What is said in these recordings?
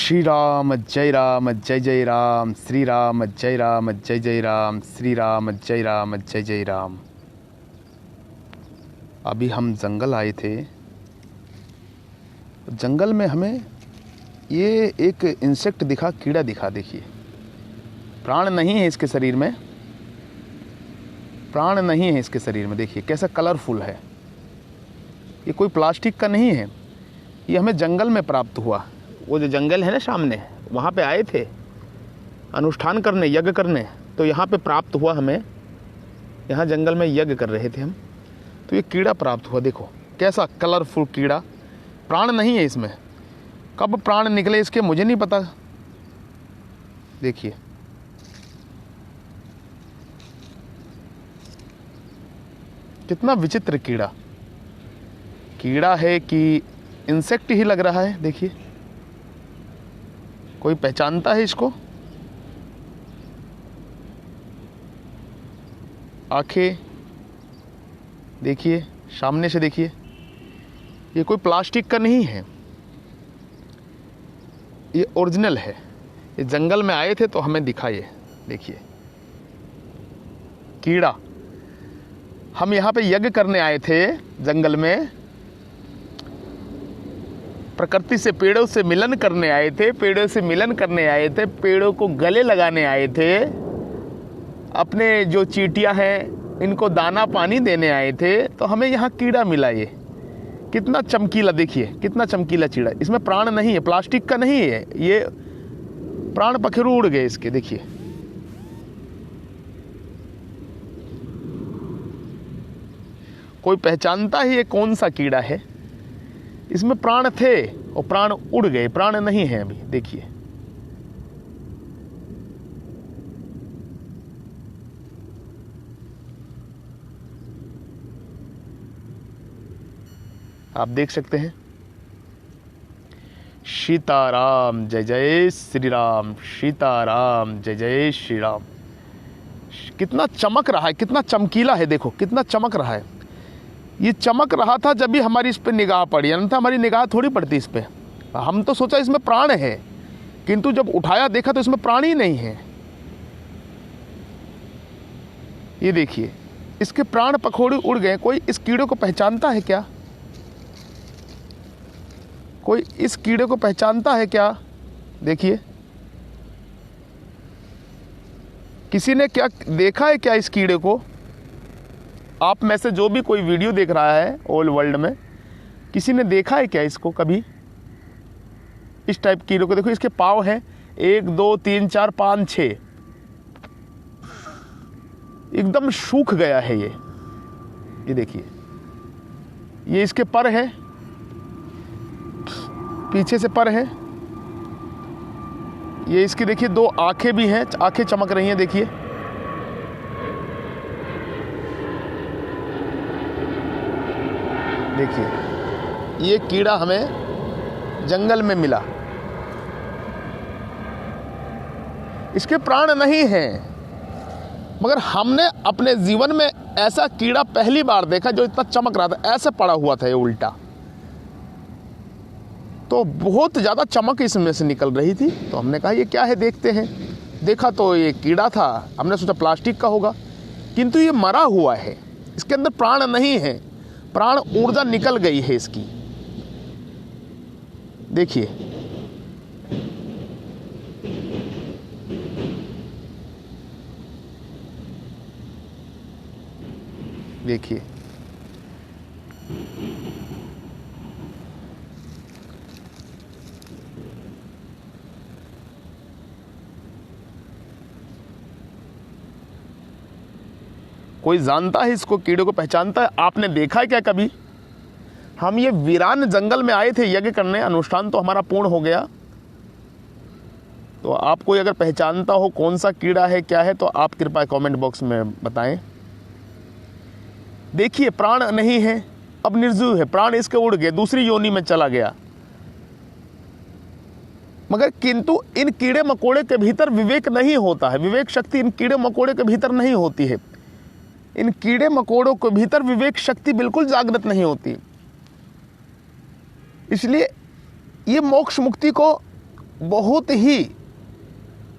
श्री राम जय राम जय जय राम, श्री राम जय राम जय जय राम, श्री राम जय राम जय जय राम। अभी हम जंगल आए थे। जंगल में हमें ये एक इंसेक्ट दिखा, कीड़ा दिखा। देखिए, प्राण नहीं है इसके शरीर में, प्राण नहीं है इसके शरीर में। देखिए कैसा कलरफुल है। ये कोई प्लास्टिक का नहीं है, ये हमें जंगल में प्राप्त हुआ। वो जो जंगल है ना सामने, वहाँ पे आए थे अनुष्ठान करने, यज्ञ करने, तो यहाँ पे प्राप्त हुआ हमें। यहाँ जंगल में यज्ञ कर रहे थे हम, तो ये कीड़ा प्राप्त हुआ। देखो कैसा कलरफुल कीड़ा। प्राण नहीं है इसमें, कब प्राण निकले इसके मुझे नहीं पता। देखिए कितना विचित्र कीड़ा। कीड़ा है कि इंसेक्ट ही लग रहा है। देखिए कोई पहचानता है इसको? आंखें देखिए, सामने से देखिए, ये कोई प्लास्टिक का नहीं है, ये ओरिजिनल है। ये जंगल में आए थे तो हमें दिखा। ये देखिए कीड़ा। हम यहाँ पे यज्ञ करने आए थे जंगल में, प्रकृति से, पेड़ों से मिलन करने आए थे, पेड़ों से मिलन करने आए थे, पेड़ों को गले लगाने आए थे, अपने जो चींटियां हैं इनको दाना पानी देने आए थे, तो हमें यहाँ कीड़ा मिला। ये कितना चमकीला, देखिए कितना चमकीला कीड़ा। इसमें प्राण नहीं है, प्लास्टिक का नहीं है, ये प्राण पखेरु उड़ गए इसके। देखिए कोई पहचानता है ये कौन सा कीड़ा है? इसमें प्राण थे और प्राण उड़ गए, प्राण नहीं है अभी। देखिए आप देख सकते हैं। सीताराम जय जय श्री राम, सीताराम जय जय श्री राम। कितना चमक रहा है, कितना चमकीला है। देखो कितना चमक रहा है। ये चमक रहा था जब भी हमारी इस पे निगाह पड़ी, अन्यथा हमारी निगाह थोड़ी पड़ती इस पे। हम तो सोचा इसमें प्राण है, किंतु जब उठाया देखा तो इसमें प्राण ही नहीं है। ये देखिए इसके प्राण पखोड़े उड़ गए। कोई इस कीड़े को पहचानता है क्या? कोई इस कीड़े को पहचानता है क्या? देखिए किसी ने क्या देखा है क्या इस कीड़े को? आप में से जो भी कोई वीडियो देख रहा है ऑल वर्ल्ड में, किसी ने देखा है क्या इसको कभी? इस टाइप कीड़े को देखो, इसके पाँव हैं 1 2 3 4 5 6, एकदम सूख गया है ये देखिए, ये इसके पर है, पीछे से पर है। ये इसकी देखिए 2 आंखें भी हैं, आंखें चमक रही हैं। देखिए देखिए ये कीड़ा हमें जंगल में मिला। इसके प्राण नहीं हैं, मगर हमने अपने जीवन में ऐसा कीड़ा पहली बार देखा जो इतना चमक रहा था। ऐसे पड़ा हुआ था ये उल्टा, तो बहुत ज़्यादा चमक इसमें से निकल रही थी। तो हमने कहा ये क्या है, देखते हैं। देखा तो ये कीड़ा था। हमने सोचा प्लास्टिक का होगा, किंतु ये मरा हुआ है, इसके अंदर प्राण नहीं है, प्राण ऊर्जा निकल गई है इसकी। देखिए देखिए कोई जानता है इसको, कीड़े को पहचानता है? आपने देखा है क्या कभी? हम ये वीरान जंगल में आए थे यज्ञ करने, अनुष्ठान तो हमारा पूर्ण हो गया। तो आप कोई अगर पहचानता हो कौन सा कीड़ा है, क्या है, तो आप कृपया कमेंट बॉक्स में बताएं। देखिए प्राण नहीं है, अब निर्जीव है, प्राण इसके उड़ गए, दूसरी योनि में चला गया। मगर किंतु इन कीड़े मकोड़े के भीतर विवेक नहीं होता है, विवेक शक्ति इन कीड़े मकोड़े के भीतर नहीं होती है। इन कीड़े मकोड़ों के भीतर विवेक शक्ति बिल्कुल जागृत नहीं होती। इसलिए ये मोक्ष मुक्ति को बहुत ही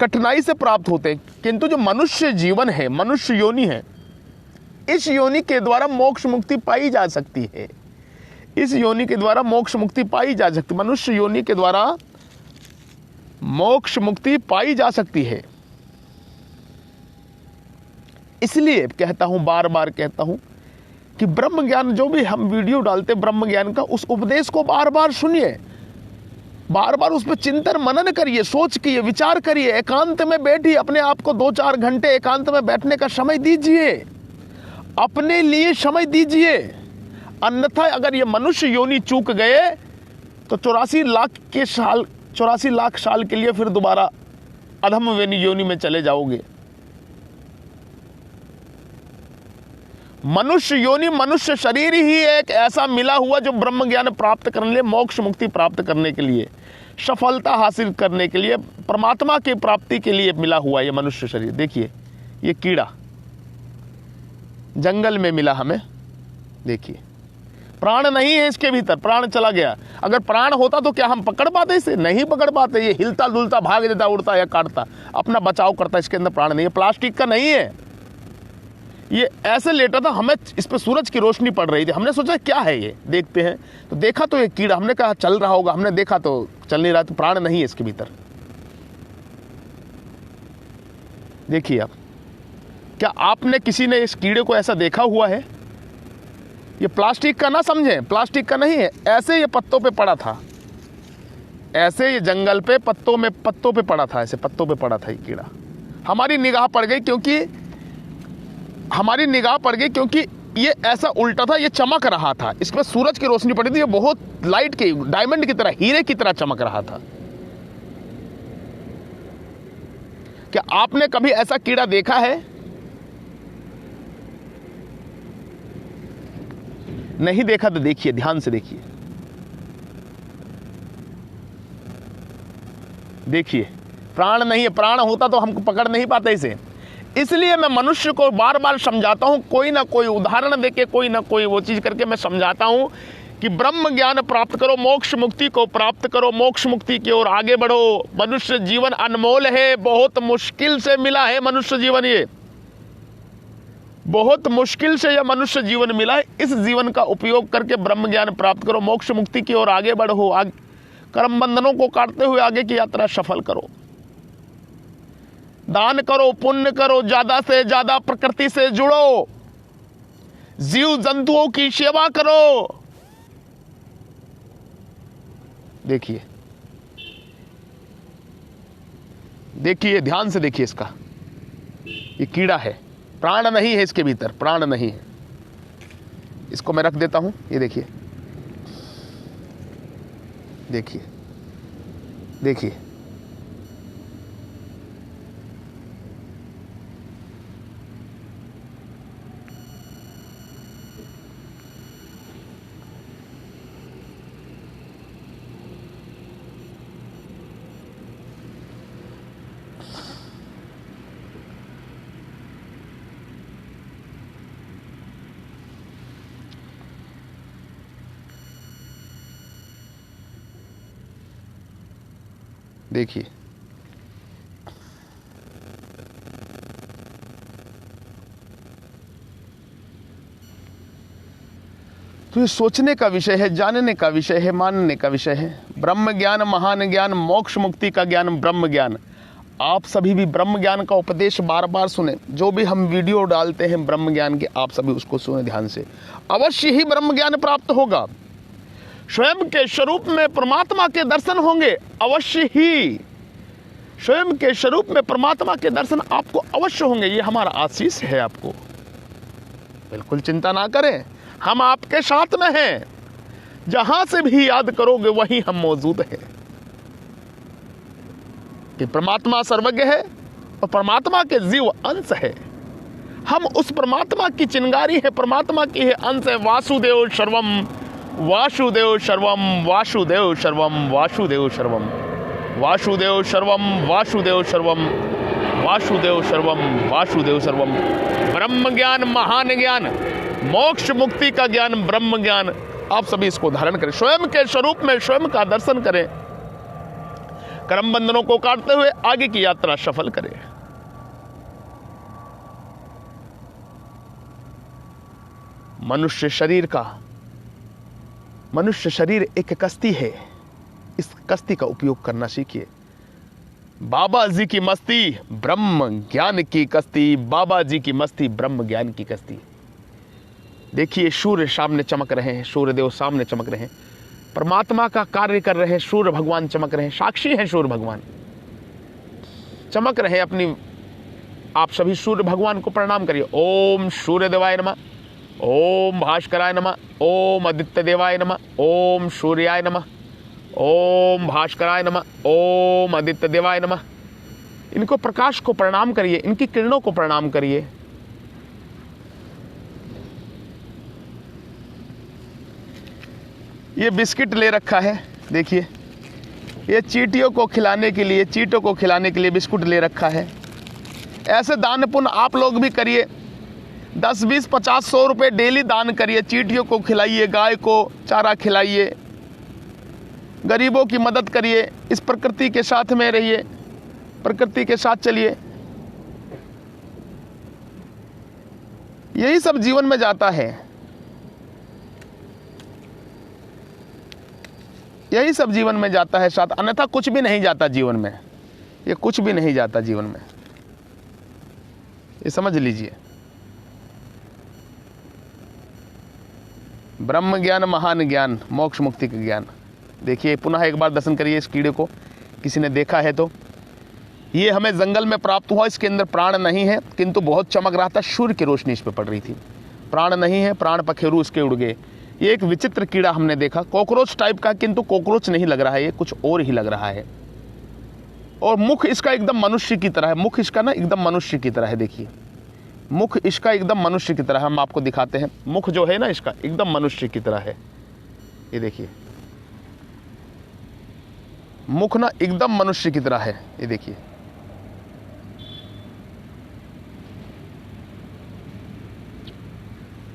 कठिनाई से प्राप्त होते हैं, किंतु जो मनुष्य जीवन है, मनुष्य योनि है, इस योनि के द्वारा मोक्ष मुक्ति पाई जा सकती है। इस योनि के द्वारा मोक्ष मुक्ति पाई जा सकती है। मनुष्य योनि के द्वारा मोक्ष मुक्ति पाई जा सकती है। इसलिए कहता हूं, बार बार कहता हूं कि ब्रह्म ज्ञान, जो भी हम वीडियो डालते ब्रह्म ज्ञान का, उस उपदेश को बार बार सुनिए, बार बार उस पर चिंतन मनन करिए, सोच किए, विचार करिए, एकांत में बैठिए, अपने आप को 2-4 घंटे एकांत में बैठने का समय दीजिए, अपने लिए समय दीजिए। अन्यथा अगर ये मनुष्य योनि चूक गए तो 84 लाख साल के लिए फिर दोबारा अधम योनि में चले जाओगे। मनुष्य योनि, मनुष्य शरीर ही एक ऐसा मिला हुआ जो ब्रह्म ज्ञान प्राप्त करने के लिए, मोक्ष मुक्ति प्राप्त करने के लिए, सफलता हासिल करने के लिए, परमात्मा की प्राप्ति के लिए मिला हुआ ये मनुष्य शरीर। देखिए ये कीड़ा जंगल में मिला हमें, देखिए प्राण नहीं है इसके भीतर, प्राण चला गया। अगर प्राण होता तो क्या हम पकड़ पाते इसे? नहीं पकड़ पाते। ये हिलता डुलता, भाग देता, उड़ता या काटता, अपना बचाव करता, इसके अंदर प्राण नहीं है। प्लास्टिक का नहीं है, ये ऐसे लेटा था, हमें इस पे सूरज की रोशनी पड़ रही थी, हमने सोचा क्या है ये, देखते हैं तो देखा तो ये कीड़ा, हमने कहा चल रहा होगा, हमने देखा तो चल नहीं रहा, तो प्राण नहीं है इसके भीतर। देखिए आप, क्या आपने, किसी ने इस कीड़े को ऐसा देखा हुआ है? ये प्लास्टिक का ना समझें, प्लास्टिक का नहीं है, ऐसे ये पत्तों पे पड़ा था, ऐसे ये जंगल पे पत्तों पे पड़ा था, ऐसे पत्तों पे पड़ा था ये कीड़ा। हमारी निगाह पड़ गई क्योंकि ये ऐसा उल्टा था, ये चमक रहा था, इसमें सूरज की रोशनी पड़ी थी, ये बहुत लाइट की, डायमंड की तरह, हीरे की तरह चमक रहा था। क्या आपने कभी ऐसा कीड़ा देखा है? नहीं देखा तो देखिए, ध्यान से देखिए, देखिए प्राण नहीं है, प्राण होता तो हमको पकड़ नहीं पाते इसे। इसलिए मैं मनुष्य को बार बार समझाता हूं, कोई ना कोई उदाहरण देके, कोई ना कोई वो चीज करके मैं समझाता हूं कि ब्रह्म ज्ञान प्राप्त करो, मोक्ष मुक्ति को प्राप्त करो, मोक्ष मुक्ति की ओर आगे बढ़ो। मनुष्य जीवन अनमोल है, बहुत मुश्किल से मिला है मनुष्य जीवन, ये बहुत मुश्किल से यह मनुष्य जीवन मिला है। इस जीवन का उपयोग करके ब्रह्म ज्ञान प्राप्त करो, मोक्ष मुक्ति की ओर आगे बढ़ो, कर्म बंधनों को काटते हुए आगे की यात्रा सफल करो। दान करो, पुण्य करो, ज्यादा से ज्यादा प्रकृति से जुड़ो, जीव जंतुओं की सेवा करो। देखिए, देखिए, ध्यान से देखिए, इसका ये कीड़ा है, प्राण नहीं है इसके भीतर, प्राण नहीं है। इसको मैं रख देता हूं, ये देखिए, देखिए, देखिए, देखिए, तो ये सोचने का विषय है, जानने का विषय है, मानने का विषय है। ब्रह्म ज्ञान, महान ज्ञान, मोक्ष मुक्ति का ज्ञान, ब्रह्म ज्ञान। आप सभी भी ब्रह्म ज्ञान का उपदेश बार बार सुने, जो भी हम वीडियो डालते हैं ब्रह्म ज्ञान के, आप सभी उसको सुने ध्यान से, अवश्य ही ब्रह्म ज्ञान प्राप्त होगा। स्वयं के स्वरूप में परमात्मा के दर्शन होंगे, अवश्य ही स्वयं के स्वरूप में परमात्मा के दर्शन आपको अवश्य होंगे। ये हमारा आशीष है आपको, बिल्कुल चिंता ना करें, हम आपके साथ में हैं। जहां से भी याद करोगे वहीं हम मौजूद हैं, कि परमात्मा सर्वज्ञ है और परमात्मा के जीव अंश है। हम उस परमात्मा की चिंगारी है, परमात्मा की है अंश है। वासुदेव सर्वम, वासुदेव सर्वम, वासुदेव सर्वम, वासुदेव सर्वम, वासुदेव सर्वम, वासुदेव सर्वम, वासुदेव सर्वम, वासुदेव सर्वम। ब्रह्म ज्ञान, महान ज्ञान, मोक्ष मुक्ति का ज्ञान, ब्रह्म ज्ञान, आप सभी इसको धारण करें। स्वयं के स्वरूप में स्वयं का दर्शन करें, कर्म बंधनों को काटते हुए आगे की यात्रा सफल करें। मनुष्य शरीर एक कश्ती है, इस कश्ती का उपयोग करना सीखिए। बाबा जी की मस्ती ब्रह्म ज्ञान की कश्ती, बाबा जी की मस्ती ब्रह्म ज्ञान की कश्ती। देखिए सूर्य सामने चमक रहे हैं, सूर्य देव सामने चमक रहे हैं, परमात्मा का कार्य कर रहे हैं, सूर्य भगवान चमक रहे हैं, साक्षी हैं सूर्य भगवान चमक रहे हैं अपनी। आप सभी सूर्य भगवान को प्रणाम करिए। ओम सूर्य देवाय नमः, ओम भास्कराय नमः, ओम आदित्य देवाय नमः, ओम सूर्याय नमः, ओम भास्कराय नमः, ओम आदित्य देवाय नमः। इनको प्रकाश को प्रणाम करिए, इनकी किरणों को प्रणाम करिए। ये बिस्किट ले रखा है, देखिए ये चींटियों को खिलाने के लिए, चींटों को खिलाने के लिए बिस्कुट ले रखा है। ऐसे दान पुण्य आप लोग भी करिए, 10, 20, 50, 100 रुपये डेली दान करिए। चींटियों को खिलाइए, गाय को चारा खिलाइए, गरीबों की मदद करिए। इस प्रकृति के साथ में रहिए, प्रकृति के साथ चलिए। यही सब जीवन में जाता है, यही सब जीवन में जाता है साथ, अन्यथा कुछ भी नहीं जाता जीवन में। ये कुछ भी नहीं जाता जीवन में, ये समझ लीजिए। ब्रह्म ज्ञान, महान ज्ञान, मोक्ष मुक्ति का ज्ञान। देखिए पुनः एक बार दर्शन करिए इस कीड़े को, किसी ने देखा है तो। ये हमें जंगल में प्राप्त हुआ, इसके अंदर प्राण नहीं है किंतु बहुत चमक रहा था, सूर्य की रोशनी इस पर पड़ रही थी। प्राण नहीं है, प्राण पखेरु इसके उड़ गए। ये एक विचित्र कीड़ा हमने देखा, कॉकरोच टाइप का, किंतु कॉकरोच नहीं लग रहा है, ये कुछ और ही लग रहा है। और मुख इसका एकदम मनुष्य की तरह है, मुख इसका ना एकदम मनुष्य की तरह है। देखिए मुख इसका एकदम मनुष्य की तरह, हम आपको दिखाते हैं। मुख जो है ना इसका एकदम मनुष्य की तरह है। ये देखिए मुख ना एकदम मनुष्य की तरह है। ये देखिए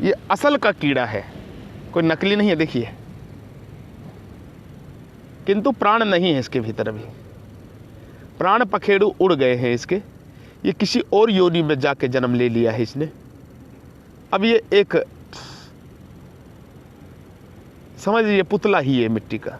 ये असल का कीड़ा है, कोई नकली नहीं है। देखिए किंतु प्राण नहीं है इसके भीतर, अभी प्राण पखेरु उड़ गए हैं इसके। ये किसी और योनि में जाके जन्म ले लिया है इसने। अब ये एक समझ लीजिए पुतला ही है मिट्टी का।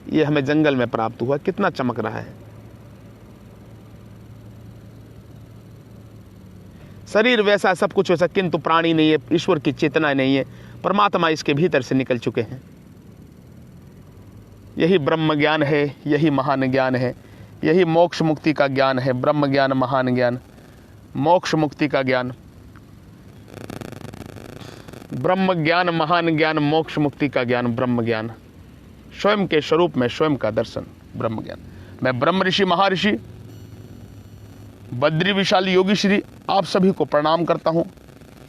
ये हमें जंगल में प्राप्त हुआ, कितना चमक रहा है। शरीर वैसा, सब कुछ वैसा, किंतु प्राणी नहीं है, ईश्वर की चेतना नहीं है, परमात्मा इसके भीतर से निकल चुके हैं। यही ब्रह्म ज्ञान है, यही महान ज्ञान है, यही मोक्ष मुक्ति का ज्ञान है। ब्रह्म ज्ञान, महान ज्ञान, मोक्ष मुक्ति का ज्ञान। ब्रह्म ज्ञान, महान ज्ञान, मोक्ष मुक्ति का ज्ञान, ब्रह्म ज्ञान, स्वयं के स्वरूप में स्वयं का दर्शन, ब्रह्म ज्ञान। मैं ब्रह्म ऋषि, महर्षि, बद्री विशाल योगी श्री आप सभी को प्रणाम करता हूं,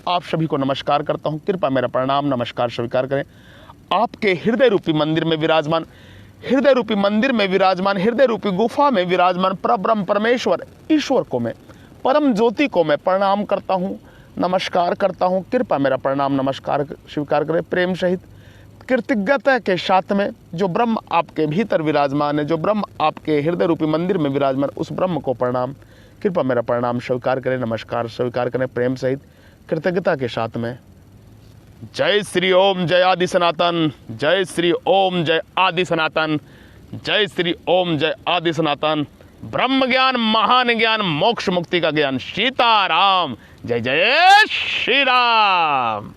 आप सभी को नमस्कार करता हूं। कृपया मेरा प्रणाम नमस्कार स्वीकार करें। आपके हृदय रूपी मंदिर में विराजमान, हृदय रूपी मंदिर में विराजमान, हृदय रूपी गुफा में विराजमान परब्रह्म परमेश्वर ईश्वर को मैं, परम ज्योति को मैं प्रणाम करता हूं, नमस्कार करता हूं। कृपया मेरा प्रणाम नमस्कार स्वीकार करें प्रेम सहित, कृतज्ञता के साथ में। जो ब्रह्म आपके भीतर विराजमान है, जो ब्रह्म आपके हृदय रूपी मंदिर में विराजमान, उस ब्रह्म को प्रणाम। कृपया मेरा प्रणाम स्वीकार करें, नमस्कार स्वीकार करें प्रेम सहित, कृतज्ञता के साथ में। जय श्री ओम, जय आदि सनातन, जय श्री ओम, जय आदि सनातन, जय श्री ओम, जय आदि सनातन। ब्रह्म ज्ञान, महान ज्ञान, मोक्ष मुक्ति का ज्ञान। सीताराम, जय जय श्री राम।